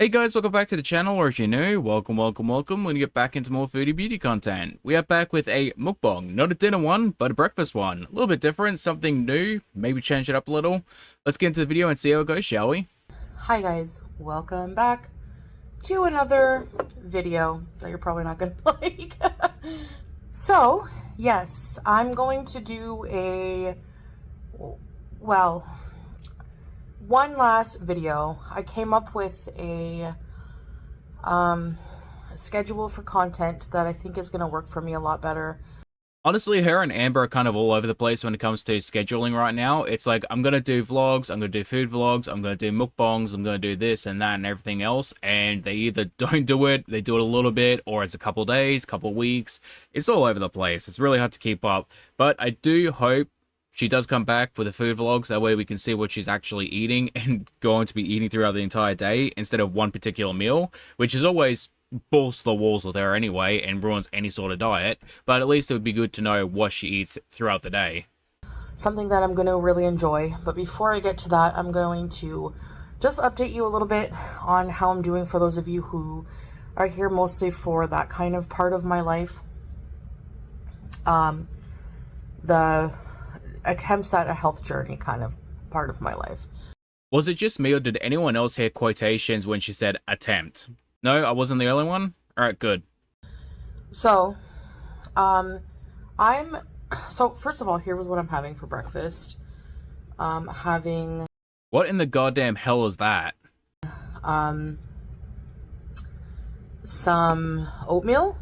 Hey guys, welcome back to the channel, or if you're new, welcome. We're gonna get back into more foodie beauty content. We are back with a mukbang, not a dinner one, but a breakfast one. A little bit different, something new, maybe change it up a little. Let's get into the video and see how it goes, shall we? Hi guys, welcome back to another video that you're probably not gonna like. So, yes, I'm going to do one last video. I came up with a schedule for content that I think is going to work for me a lot better. Honestly, her and Amber are kind of all over the place when it comes to scheduling right now. It's like, I'm going to do vlogs, I'm going to do food vlogs, I'm going to do mukbangs, I'm going to do this and that and everything else. And they either don't do it, they do it a little bit, or it's a couple days, couple weeks. It's all over the place. It's really hard to keep up. But I do hope she does come back with the food vlogs. That way we can see what she's actually eating and going to be eating throughout the entire day instead of one particular meal, which is always balls to the walls with her anyway and ruins any sort of diet. But at least it would be good to know what she eats throughout the day. Something that I'm going to really enjoy. But before I get to that, I'm going to just update you a little bit on how I'm doing for those of you who are here mostly for that kind of part of my life. The attempts at a health journey kind of part of my life. Was it just me, or did anyone else hear quotations when she said attempt? No, I wasn't the only one? Alright, good. So, first of all, here was what I'm having for breakfast. Having... What in the goddamn hell is that? Some oatmeal.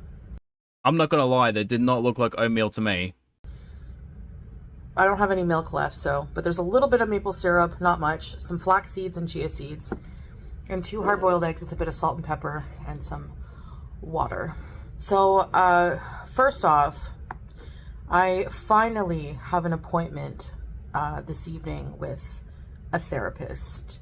I'm not gonna lie, that did not look like oatmeal to me. I don't have any milk left, but there's a little bit of maple syrup, not much, some flax seeds and chia seeds, and 2 hard-boiled eggs with a bit of salt and pepper and some water. So, first off, I finally have an appointment this evening with a therapist.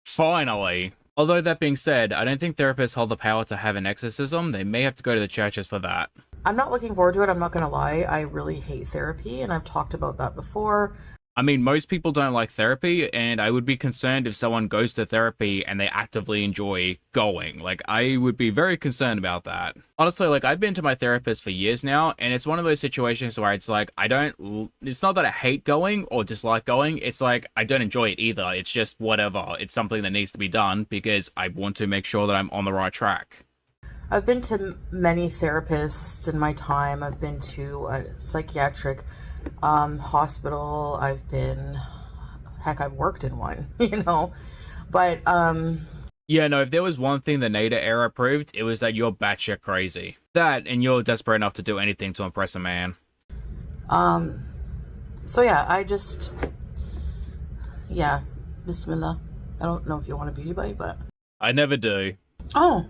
Finally. Although that being said, I don't think therapists hold the power to have an exorcism. They may have to go to the churches for that. I'm not looking forward to it, I'm not gonna lie. I really hate therapy, and I've talked about that before. I mean, most people don't like therapy, and I would be concerned if someone goes to therapy and they actively enjoy going. Like, I would be very concerned about that. Honestly, like, I've been to my therapist for years now, and it's one of those situations where it's like, it's not that I hate going or dislike going, it's like, I don't enjoy it either. It's just whatever. It's something that needs to be done because I want to make sure that I'm on the right track. I've been to many therapists in my time. I've been to a psychiatric hospital. I've worked in one, but yeah, no, if there was one thing the Nader era proved, it was that you're batshit crazy. That, and you're desperate enough to do anything to impress a man. So yeah, Bismillah. I don't know if you want a beauty bite, but I never do. Oh,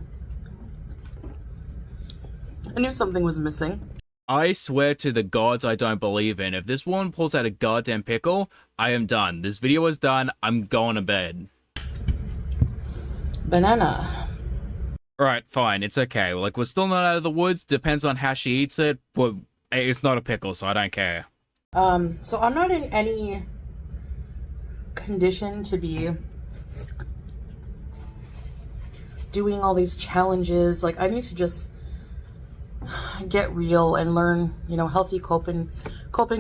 I knew something was missing. I swear to the gods I don't believe in. If this woman pulls out a goddamn pickle, I am done. This video is done. I'm going to bed. Banana. Alright, fine. It's okay. Like, we're still not out of the woods. Depends on how she eats it. But it's not a pickle, so I don't care. So I'm not in any condition to be doing all these challenges. Like, I need to just get real and learn, healthy coping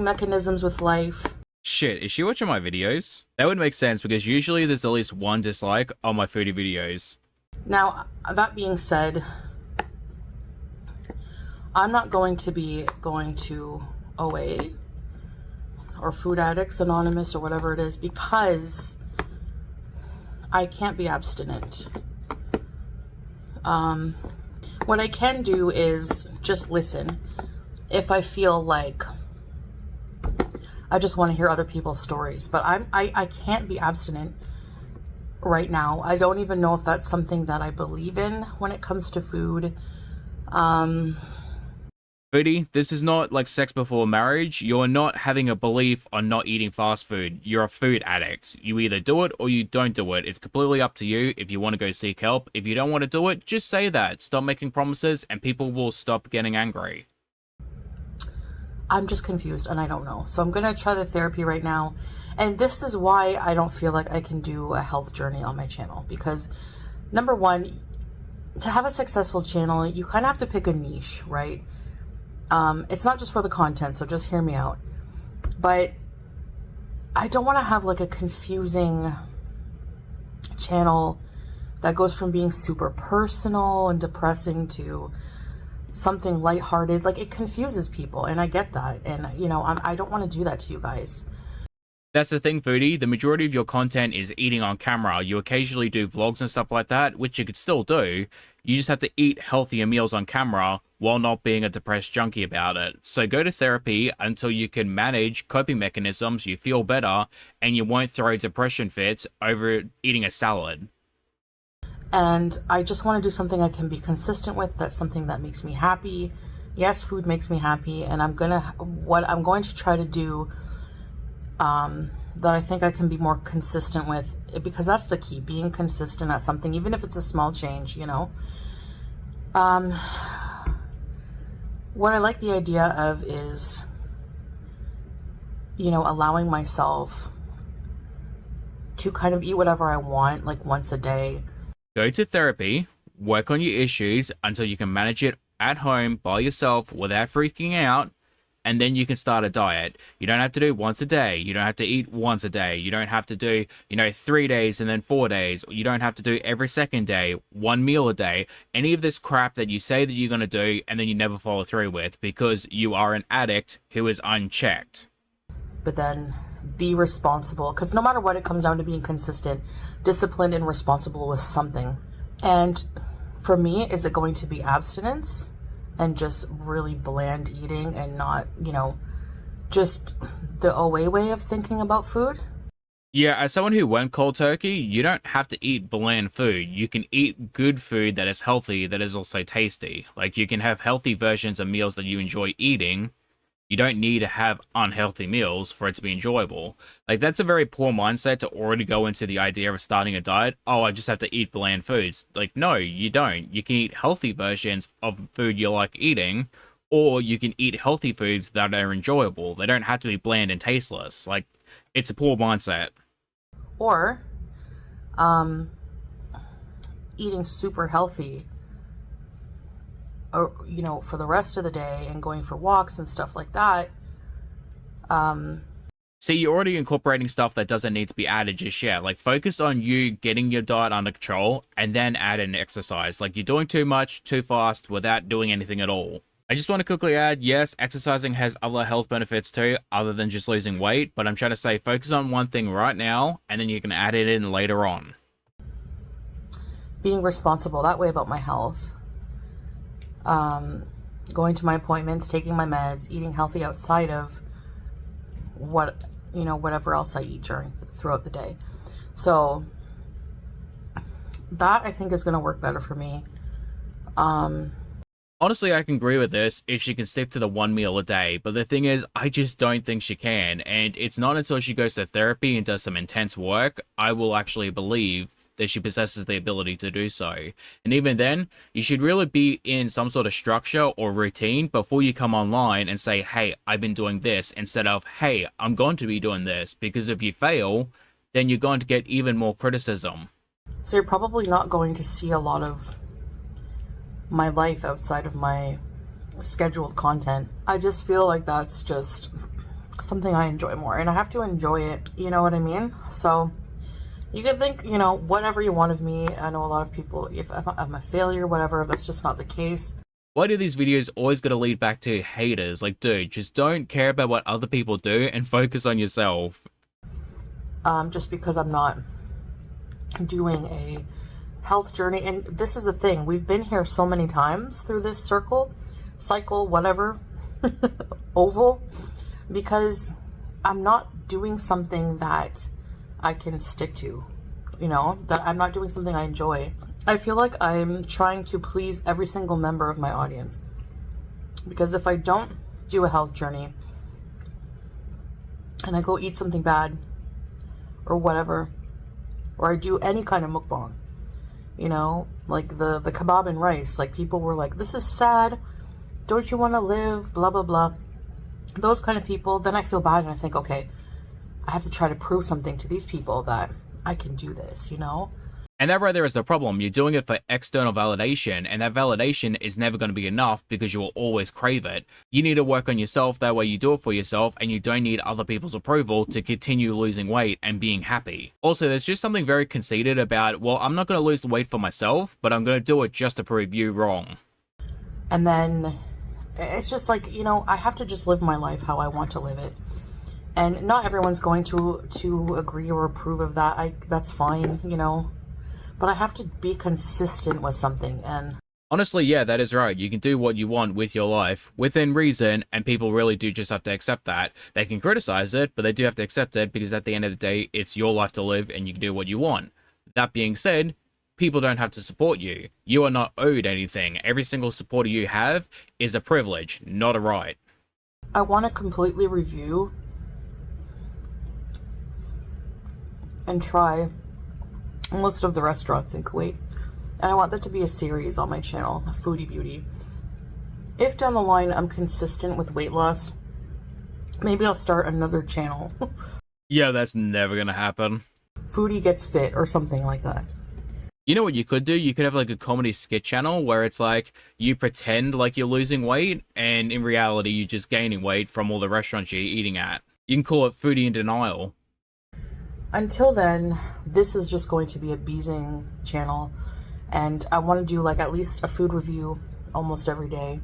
mechanisms with life. Shit, is she watching my videos? That would make sense because usually there's at least one dislike on my foodie videos. Now, that being said, I'm not going to be going to OA or Food Addicts Anonymous or whatever it is because I can't be abstinent. What I can do is just listen if I feel like I just want to hear other people's stories, but I can't be abstinent right now. I don't even know if that's something that I believe in when it comes to food. Foodie, this is not like sex before marriage. You're not having a belief on not eating fast food. You're a food addict. You either do it or you don't do it. It's completely up to you if you want to go seek help. If you don't want to do it, just say that. Stop making promises and people will stop getting angry. I'm just confused and I don't know. So I'm going to try the therapy right now. And this is why I don't feel like I can do a health journey on my channel, because number one, to have a successful channel, you kind of have to pick a niche, right? It's not just for the content, so just hear me out. But I don't want to have like a confusing channel that goes from being super personal and depressing to something lighthearted. Like, it confuses people, and I get that. And, you know, I don't want to do that to you guys. That's the thing, Foodie. The majority of your content is eating on camera. You occasionally do vlogs and stuff like that, which you could still do. You just have to eat healthier meals on camera while not being a depressed junkie about it. So go to therapy until you can manage coping mechanisms, you feel better, and you won't throw depression fits over eating a salad. And I just want to do something I can be consistent with. That's something that makes me happy. Yes, food makes me happy, and what I'm going to try to do that I think I can be more consistent with, because that's the key, being consistent at something, even if it's a small change, you know. What I like the idea of is, you know, allowing myself to kind of eat whatever I want, like once a day. Go to therapy, work on your issues until you can manage it at home by yourself without freaking out, and then you can start a diet. You don't have to do once a day. You don't have to eat once a day. You don't have to do, 3 days and then 4 days. You don't have to do every second day, 1 meal a day. Any of this crap that you say that you're going to do and then you never follow through with, because you are an addict who is unchecked. But then be responsible, because no matter what, it comes down to being consistent, disciplined, and responsible with something. And for me, is it going to be abstinence and just really bland eating and not, just the OA way of thinking about food? Yeah, as someone who went cold turkey, you don't have to eat bland food. You can eat good food that is healthy, that is also tasty. Like, you can have healthy versions of meals that you enjoy eating. You don't need to have unhealthy meals for it to be enjoyable. Like, that's a very poor mindset to already go into the idea of starting a diet. Oh, I just have to eat bland foods. Like, no, you don't. You can eat healthy versions of food you like eating, or you can eat healthy foods that are enjoyable. They don't have to be bland and tasteless. Like, it's a poor mindset. Or, eating super healthy, or, for the rest of the day and going for walks and stuff like that. See, you're already incorporating stuff that doesn't need to be added just yet. Like, focus on you getting your diet under control and then add in exercise. Like, you're doing too much, too fast, without doing anything at all. I just want to quickly add, yes, exercising has other health benefits too, other than just losing weight. But I'm trying to say, focus on one thing right now, and then you can add it in later on. Being responsible that way about my health. Going to my appointments, taking my meds, eating healthy outside of whatever else I eat throughout the day. So that, I think, is going to work better for me. Honestly, I can agree with this if she can stick to the 1 meal a day, but the thing is, I just don't think she can, and it's not until she goes to therapy and does some intense work, I will actually believe that she possesses the ability to do so. And even then, you should really be in some sort of structure or routine before you come online and say, hey, I've been doing this, instead of, hey, I'm going to be doing this, because if you fail, then you're going to get even more criticism. So you're probably not going to see a lot of my life outside of my scheduled content. I just feel like that's just something I enjoy more, and I have to enjoy it, you know what I mean? So you can think, whatever you want of me. I know a lot of people, if I'm a failure, whatever, that's just not the case. Why do these videos always gotta lead back to haters? Like, dude, just don't care about what other people do and focus on yourself. Just because I'm not doing a health journey. And this is the thing, we've been here so many times through this cycle, whatever, oval, because I'm not doing something that I can stick to, that I'm not doing something I enjoy. I feel like I'm trying to please every single member of my audience, because if I don't do a health journey and I go eat something bad or whatever, or I do any kind of mukbang, like the kebab and rice, like, people were like, this is sad, don't you want to live, blah blah blah, those kind of people, then I feel bad and I think, okay, I have to try to prove something to these people that I can do this, And that right there is the problem. You're doing it for external validation, and that validation is never going to be enough because you will always crave it. You need to work on yourself, that way you do it for yourself, and you don't need other people's approval to continue losing weight and being happy. Also, there's just something very conceited about, well, I'm not going to lose the weight for myself, but I'm going to do it just to prove you wrong. And then it's just like, you know, I have to just live my life how I want to live it. And not everyone's going to agree or approve of that. That's fine, you know. But I have to be consistent with something. And honestly, yeah, that is right. You can do what you want with your life within reason, and people really do just have to accept that. They can criticize it, but they do have to accept it because at the end of the day, it's your life to live and you can do what you want. That being said, people don't have to support you. You are not owed anything. Every single supporter you have is a privilege, not a right. I want to completely review and try most of the restaurants in Kuwait, and I want that to be a series on my channel, Foodie Beauty. If down the line I'm consistent with weight loss, maybe I'll start another channel. Yeah, that's never gonna happen. Foodie Gets Fit or something like that. You know what you could do? You could have like a comedy skit channel where it's like you pretend like you're losing weight and in reality you're just gaining weight from all the restaurants you're eating at. You can call it Foodie in Denial. Until then, this is just going to be a beezing channel, and I want to do like at least a food review almost every day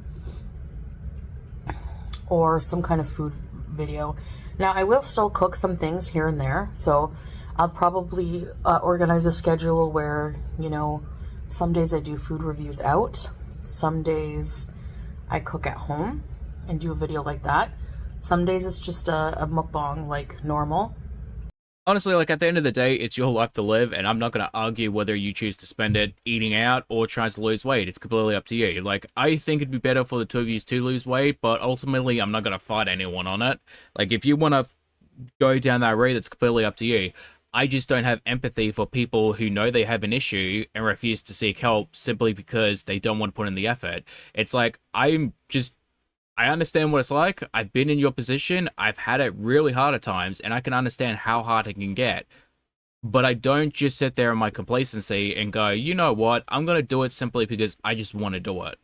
or some kind of food video. Now, I will still cook some things here and there, so I'll probably organize a schedule where, you know, some days I do food reviews out, some days I cook at home and do a video like that. Some days it's just a mukbang like normal. Honestly, like at the end of the day, it's your life to live, and I'm not going to argue whether you choose to spend it eating out or trying to lose weight. It's completely up to you. Like, I think it'd be better for the two of you to lose weight, but ultimately, I'm not going to fight anyone on it. Like, if you want to go down that road, it's completely up to you. I just don't have empathy for people who know they have an issue and refuse to seek help simply because they don't want to put in the effort. It's like, I understand what it's like. I've been in your position. I've had it really hard at times, and I can understand how hard it can get. But I don't just sit there in my complacency and go, you know what? I'm going to do it simply because I just want to do it.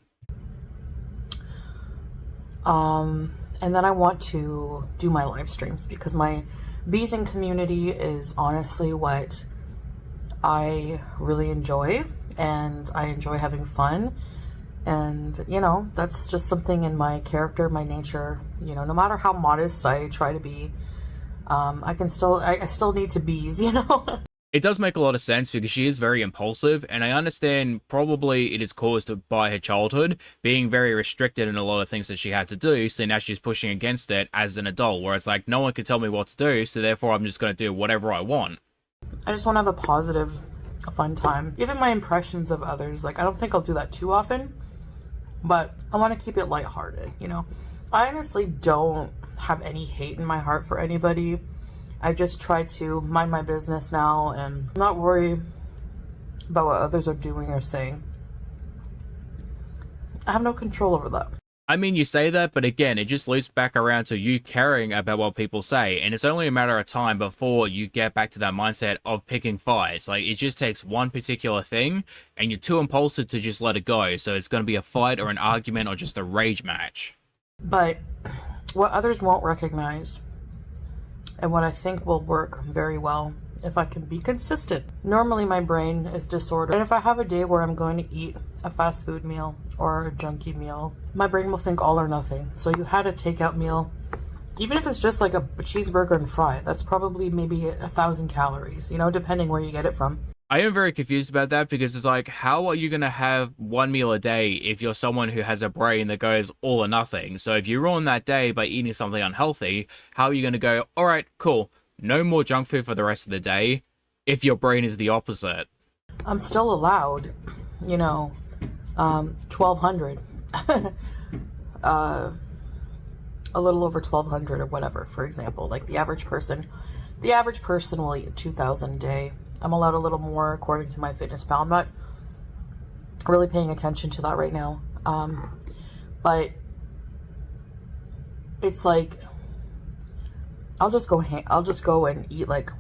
And then I want to do my live streams because my beezing community is honestly what I really enjoy, and I enjoy having fun. And, you know, that's just something in my character, my nature. You know, no matter how modest I try to be, I still need to beeze, you know? It does make a lot of sense because she is very impulsive, and I understand probably it is caused by her childhood, being very restricted in a lot of things that she had to do, so now she's pushing against it as an adult, where it's like, no one can tell me what to do, so therefore I'm just going to do whatever I want. I just want to have a positive, fun time. Even my impressions of others, like, I don't think I'll do that too often, but I want to keep it lighthearted, you know? I honestly don't have any hate in my heart for anybody. I just try to mind my business now and not worry about what others are doing or saying. I have no control over that. I mean, you say that, but again, it just loops back around to you caring about what people say, and it's only a matter of time before you get back to that mindset of picking fights. Like, it just takes one particular thing, and you're too impulsive to just let it go, so it's going to be a fight or an argument or just a rage match. But what others won't recognize, and what I think will work very well if I can be consistent. Normally my brain is disordered, and if I have a day where I'm going to eat a fast food meal or a junky meal, my brain will think all or nothing. So you had a takeout meal, even if it's just like a cheeseburger and fry, that's probably maybe 1,000 calories, you know, depending where you get it from. I am very confused about that because it's like, how are you going to have one meal a day if you're someone who has a brain that goes all or nothing? So if you ruin that day by eating something unhealthy, how are you going to go, all right, cool, no more junk food for the rest of the day if your brain is the opposite? I'm still allowed, you know, 1,200. A little over 1,200 or whatever, for example. Like the average person will eat 2,000 a day. I'm allowed a little more according to my fitness pal. I'm not really paying attention to that right now. But it's like, I'll just go and eat like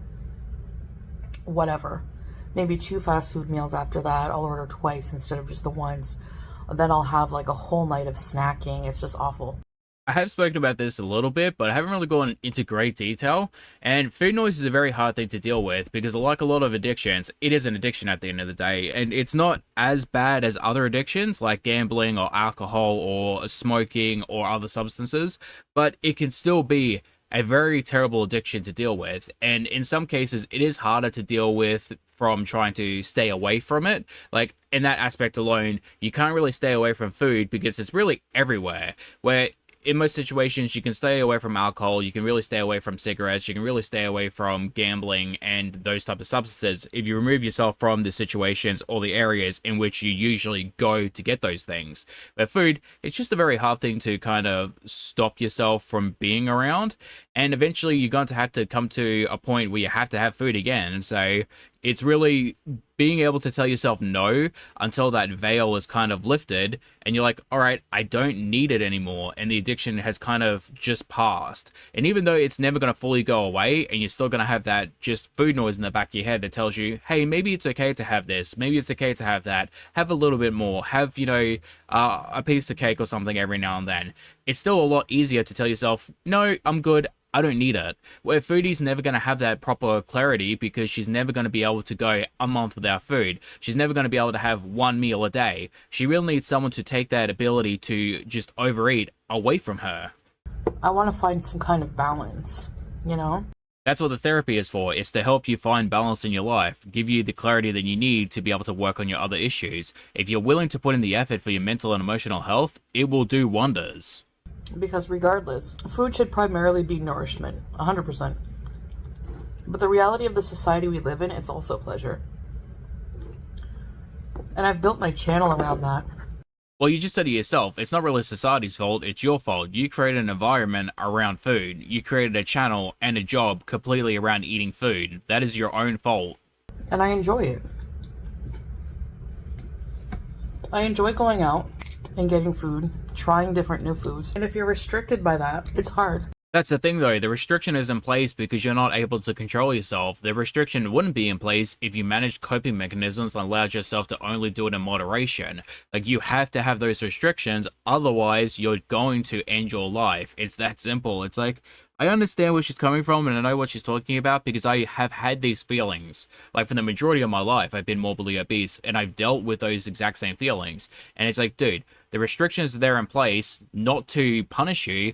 whatever. maybe 2 fast food meals after that. I'll order twice instead of just the once. Then I'll have like a whole night of snacking. It's just awful. I have spoken about this a little bit, but I haven't really gone into great detail. And food noise is a very hard thing to deal with because, like a lot of addictions, it is an addiction at the end of the day. And it's not as bad as other addictions like gambling or alcohol or smoking or other substances, but it can still be a very terrible addiction to deal with. And in some cases, it is harder to deal with from trying to stay away from it. Like in that aspect alone, you can't really stay away from food because it's really everywhere. Where in most situations, you can stay away from alcohol, you can really stay away from cigarettes, you can really stay away from gambling and those type of substances if you remove yourself from the situations or the areas in which you usually go to get those things. But food, it's just a very hard thing to kind of stop yourself from being around, and eventually you're going to have to come to a point where you have to have food again. And so it's really being able to tell yourself no until that veil is kind of lifted and you're like, all right, I don't need it anymore. And the addiction has kind of just passed. And even though it's never going to fully go away and you're still going to have that just food noise in the back of your head that tells you, hey, maybe it's okay to have this. Maybe it's okay to have that. Have a little bit more. Have, a piece of cake or something every now and then. It's still a lot easier to tell yourself, no, I'm good. I don't need it. Where Foodie's never going to have that proper clarity because she's never going to be able to go a month without food. She's never going to be able to have one meal a day. She really needs someone to take that ability to just overeat away from her. I want to find some kind of balance, That's what the therapy is for. It's to help you find balance in your life, give you the clarity that you need to be able to work on your other issues. If you're willing to put in the effort for your mental and emotional health, it will do wonders. Because regardless, food should primarily be nourishment, 100%. But the reality of the society we live in, it's also pleasure. And I've built my channel around that. Well, you just said it yourself. It's not really society's fault. It's your fault. You created an environment around food. You created a channel and a job completely around eating food. That is your own fault. And I enjoy it. I enjoy going out and getting food, trying different new foods. And if you're restricted by that, it's hard. That's the thing though, the restriction is in place because you're not able to control yourself. The restriction wouldn't be in place if you managed coping mechanisms and allowed yourself to only do it in moderation. Like, you have to have those restrictions, otherwise you're going to end your life. It's that simple. It's like, I understand where she's coming from and I know what she's talking about because I have had these feelings. Like, for the majority of my life, I've been morbidly obese and I've dealt with those exact same feelings. And it's like, dude, the restrictions are there in place not to punish you,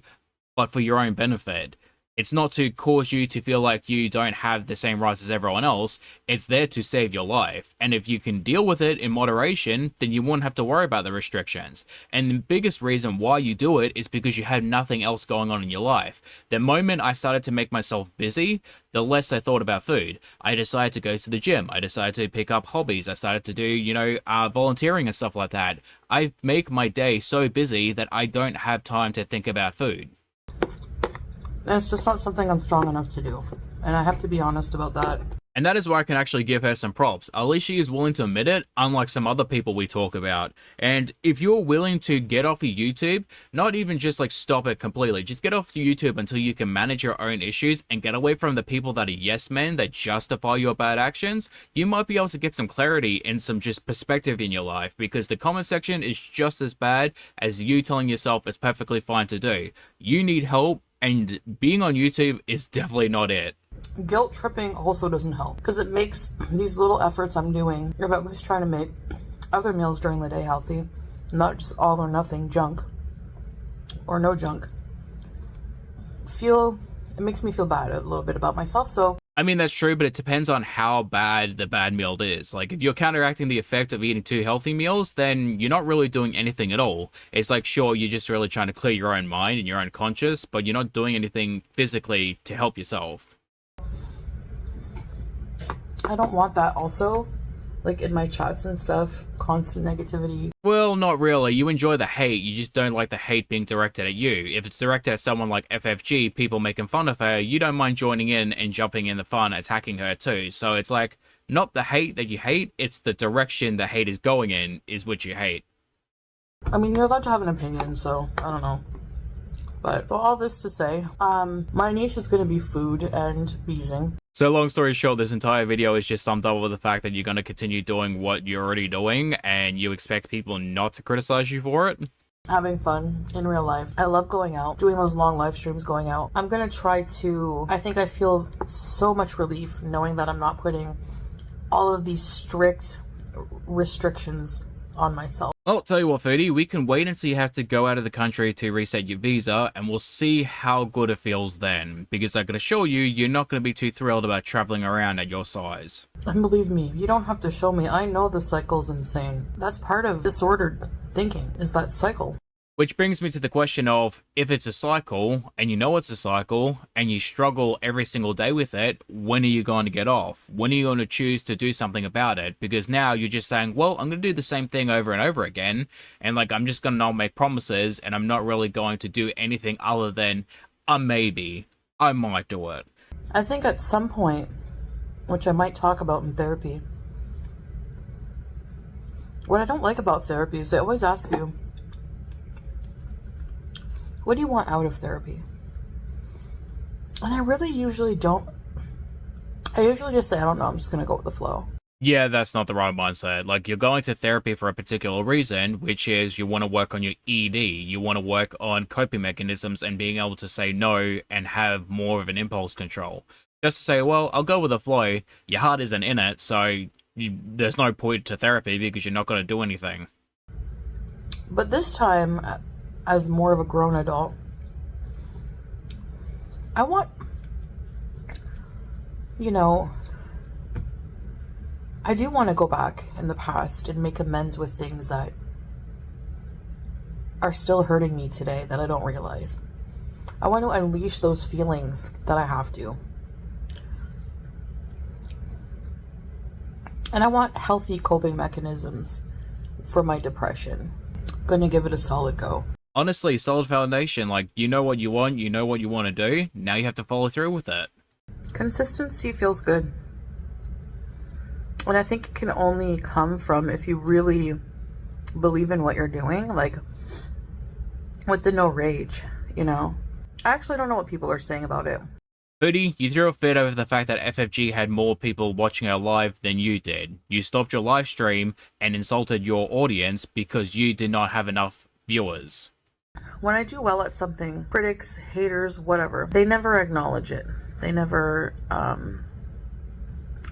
but for your own benefit. It's not to cause you to feel like you don't have the same rights as everyone else. It's there to save your life. And if you can deal with it in moderation, then you won't have to worry about the restrictions. And the biggest reason why you do it is because you have nothing else going on in your life. The moment I started to make myself busy, the less I thought about food. I decided to go to the gym. I decided to pick up hobbies. I started to do, volunteering and stuff like that. I make my day so busy that I don't have time to think about food. And it's just not something I'm strong enough to do. And I have to be honest about that. And that is why I can actually give her some props. At least she is willing to admit it, unlike some other people we talk about. And if you're willing to get off of YouTube, not even just like stop it completely, just get off YouTube until you can manage your own issues and get away from the people that are yes men that justify your bad actions, you might be able to get some clarity and some just perspective in your life, because the comment section is just as bad as you telling yourself it's perfectly fine to do. You need help, and being on YouTube is definitely not it. Guilt tripping also doesn't help because it makes these little efforts I'm doing about just trying to make other meals during the day healthy, not just all or nothing junk or no junk. It makes me feel bad a little bit about myself. So I mean, that's true, but it depends on how bad the bad meal is. Like, if you're counteracting the effect of eating 2 healthy meals, then you're not really doing anything at all. It's like, sure, you're just really trying to clear your own mind and your own conscience, but you're not doing anything physically to help yourself. I don't want that also. Like, in my chats and stuff, constant negativity. Well, not really. You enjoy the hate, you just don't like the hate being directed at you. If it's directed at someone like FFG, people making fun of her, you don't mind joining in and jumping in the fun, attacking her too. So it's like, not the hate that you hate, it's the direction the hate is going in is what you hate. I mean, you're allowed to have an opinion, so I don't know. But all this to say, my niche is going to be food and beezing. So long story short, this entire video is just summed up with the fact that you're going to continue doing what you're already doing and you expect people not to criticize you for it. Having fun in real life. I love going out, doing those long live streams, going out. I'm gonna try to, I think I feel so much relief knowing that I'm not putting all of these strict restrictions on myself. Well, I'll tell you what, Foodie, we can wait until you have to go out of the country to reset your visa, and we'll see how good it feels then. Because I can assure you, you're not going to be too thrilled about traveling around at your size. And believe me, you don't have to show me. I know the cycle's insane. That's part of disordered thinking, is that cycle. Which brings me to the question of, if it's a cycle, and you know it's a cycle, and you struggle every single day with it, when are you going to get off? When are you going to choose to do something about it? Because now you're just saying, well, I'm going to do the same thing over and over again, and like, I'm just going to not make promises, and I'm not really going to do anything other than, maybe, I might do it. I think at some point, which I might talk about in therapy, what I don't like about therapy is they always ask you, what do you want out of therapy? And I really usually don't. I usually just say, I don't know, I'm just going to go with the flow. Yeah, that's not the right mindset. Like, you're going to therapy for a particular reason, which is you want to work on your ED. You want to work on coping mechanisms and being able to say no and have more of an impulse control. Just to say, well, I'll go with the flow. Your heart isn't in it, so there's no point to therapy because you're not going to do anything. But this time, as more of a grown adult, I want, I do want to go back in the past and make amends with things that are still hurting me today that I don't realize. I want to unleash those feelings that I have to. And I want healthy coping mechanisms for my depression. I'm gonna give it a solid go. Honestly, solid foundation. Like, you know what you want to do. Now you have to follow through with it. Consistency feels good. And I think it can only come from if you really believe in what you're doing, like with the no rage, I actually don't know what people are saying about it. Foodie, you threw a fit over the fact that FFG had more people watching our live than you did. You stopped your live stream and insulted your audience because you did not have enough viewers. When I do well at something, critics, haters, whatever, they never acknowledge it. They never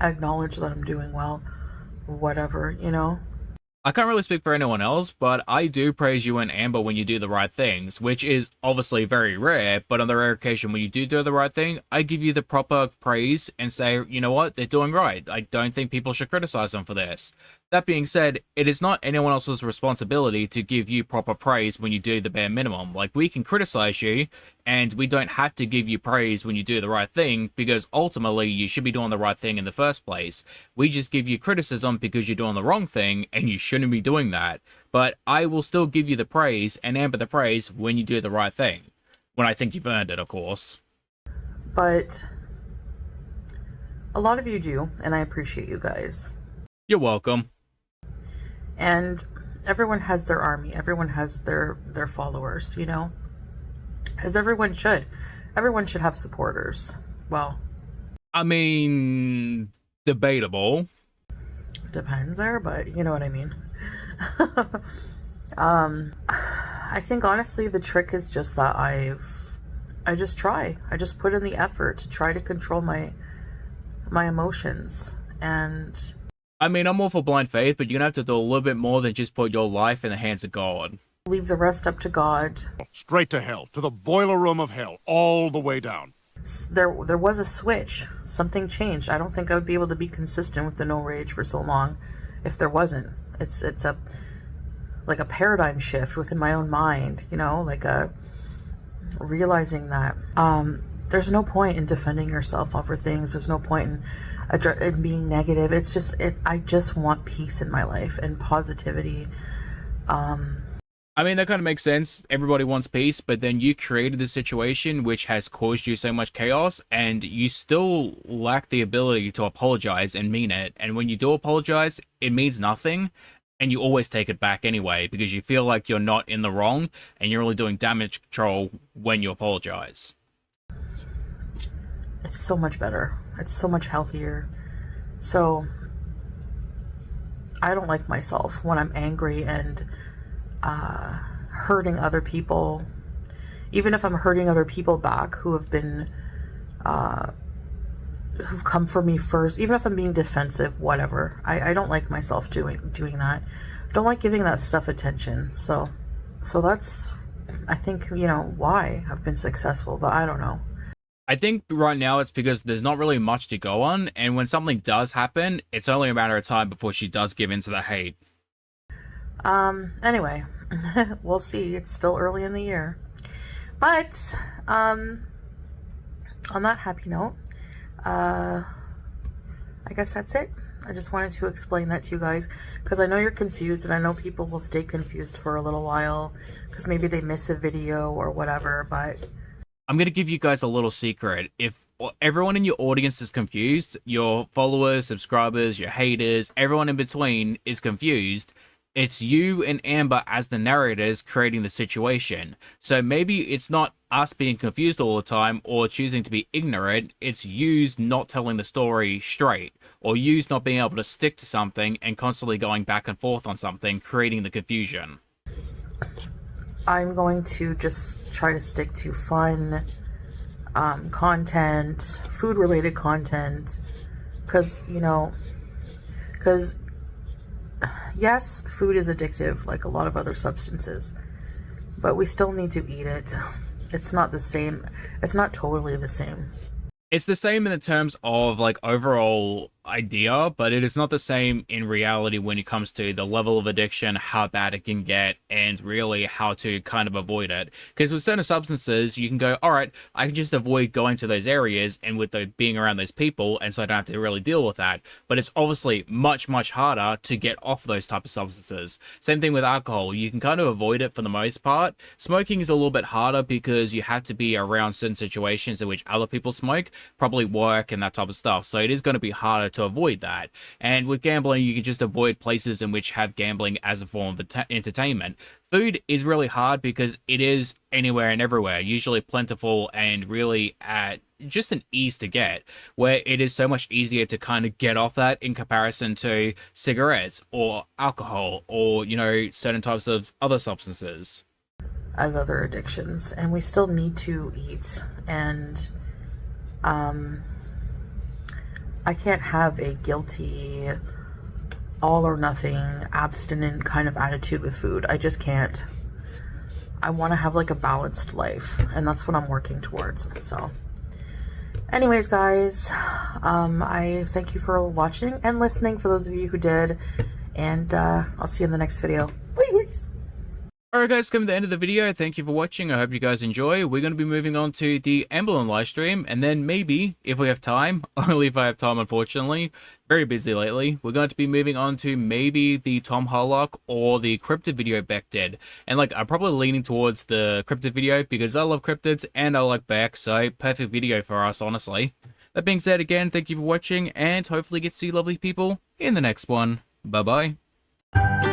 acknowledge that I'm doing well, whatever, I can't really speak for anyone else, but I do praise you and Amber when you do the right things, which is obviously very rare, but on the rare occasion when you do the right thing, I give you the proper praise and say, you know what, they're doing right. I don't think people should criticize them for this. That being said, it is not anyone else's responsibility to give you proper praise when you do the bare minimum. Like, we can criticize you, and we don't have to give you praise when you do the right thing, because ultimately you should be doing the right thing in the first place. We just give you criticism because you're doing the wrong thing, and you shouldn't be doing that. But I will still give you the praise, and Amber the praise, when you do the right thing. When I think you've earned it, of course. But a lot of you do, and I appreciate you guys. You're welcome. And everyone has their army. Everyone has their followers, As everyone should. Everyone should have supporters. Well, I mean, debatable. Depends there, but you know what I mean. I think honestly the trick is just that I just try. I just put in the effort to try to control my emotions. And I mean, I'm all for blind faith, but you're gonna have to do a little bit more than just put your life in the hands of God. Leave the rest up to God. Straight to hell, to the boiler room of hell, all the way down. There was a switch. Something changed. I don't think I would be able to be consistent with the no rage for so long if there wasn't. It's a paradigm shift within my own mind, like a realizing that there's no point in defending yourself over things. There's no point in being negative. It's just I just want peace in my life and positivity. I mean, that kind of makes sense. Everybody wants peace, but then you created the situation which has caused you so much chaos, and you still lack the ability to apologize and mean it. And when you do apologize, it means nothing, and you always take it back anyway, because you feel like you're not in the wrong, and you're only doing damage control when you apologize. It's so much better. It's so much healthier. So I don't like myself when I'm angry and hurting other people. Even if I'm hurting other people back who have been, who've come for me first, even if I'm being defensive, whatever. I don't like myself doing that. I don't like giving that stuff attention. So that's, I think, you know, why I've been successful, but I don't know. I think right now it's because there's not really much to go on, and when something does happen, it's only a matter of time before she does give in to the hate. Anyway, we'll see. It's still early in the year. But, on that happy note, I guess that's it. I just wanted to explain that to you guys, because I know you're confused, and I know people will stay confused for a little while, because maybe they miss a video or whatever, but I'm going to give you guys a little secret. If everyone in your audience is confused, your followers, subscribers, your haters, everyone in between is confused, it's you and Amber as the narrators creating the situation. So maybe it's not us being confused all the time or choosing to be ignorant, it's yous not telling the story straight, or yous not being able to stick to something and constantly going back and forth on something, creating the confusion. I'm going to just try to stick to fun content, food-related content, because, you know, yes, food is addictive like a lot of other substances, but we still need to eat it. It's not the same. It's not totally the same. It's the same in the terms of like overall idea, but it is not the same in reality when it comes to the level of addiction, how bad it can get, and really how to kind of avoid it. Because with certain substances, you can go, all right, I can just avoid going to those areas and with the being around those people, and so I don't have to really deal with that. But it's obviously much, much harder to get off those type of substances. Same thing with alcohol. You can kind of avoid it for the most part. Smoking is a little bit harder because you have to be around certain situations in which other people smoke, probably work and that type of stuff. So it is going to be harder to avoid that. And with gambling, you can just avoid places in which have gambling as a form of entertainment. Food is really hard because it is anywhere and everywhere, usually plentiful and really at just an ease to get, where it is so much easier to kind of get off that in comparison to cigarettes or alcohol or, you know, certain types of other substances. As other addictions, and we still need to eat, and I can't have a guilty, all or nothing, abstinent kind of attitude with food. I just can't. I want to have like a balanced life, and that's what I'm working towards. So anyways, guys, I thank you for watching and listening, for those of you who did, and I'll see you in the next video. Peace. Alright guys, coming to the end of the video, thank you for watching, I hope you guys enjoy. We're going to be moving on to the Amberlin livestream, and then maybe, if we have time, only if I have time unfortunately, very busy lately, we're going to be moving on to maybe the Tom Harlock or the cryptid video Beck did. And like, I'm probably leaning towards the cryptid video because I love cryptids and I like Beck, so perfect video for us honestly. That being said, again, thank you for watching, and hopefully get to see lovely people in the next one. Bye bye.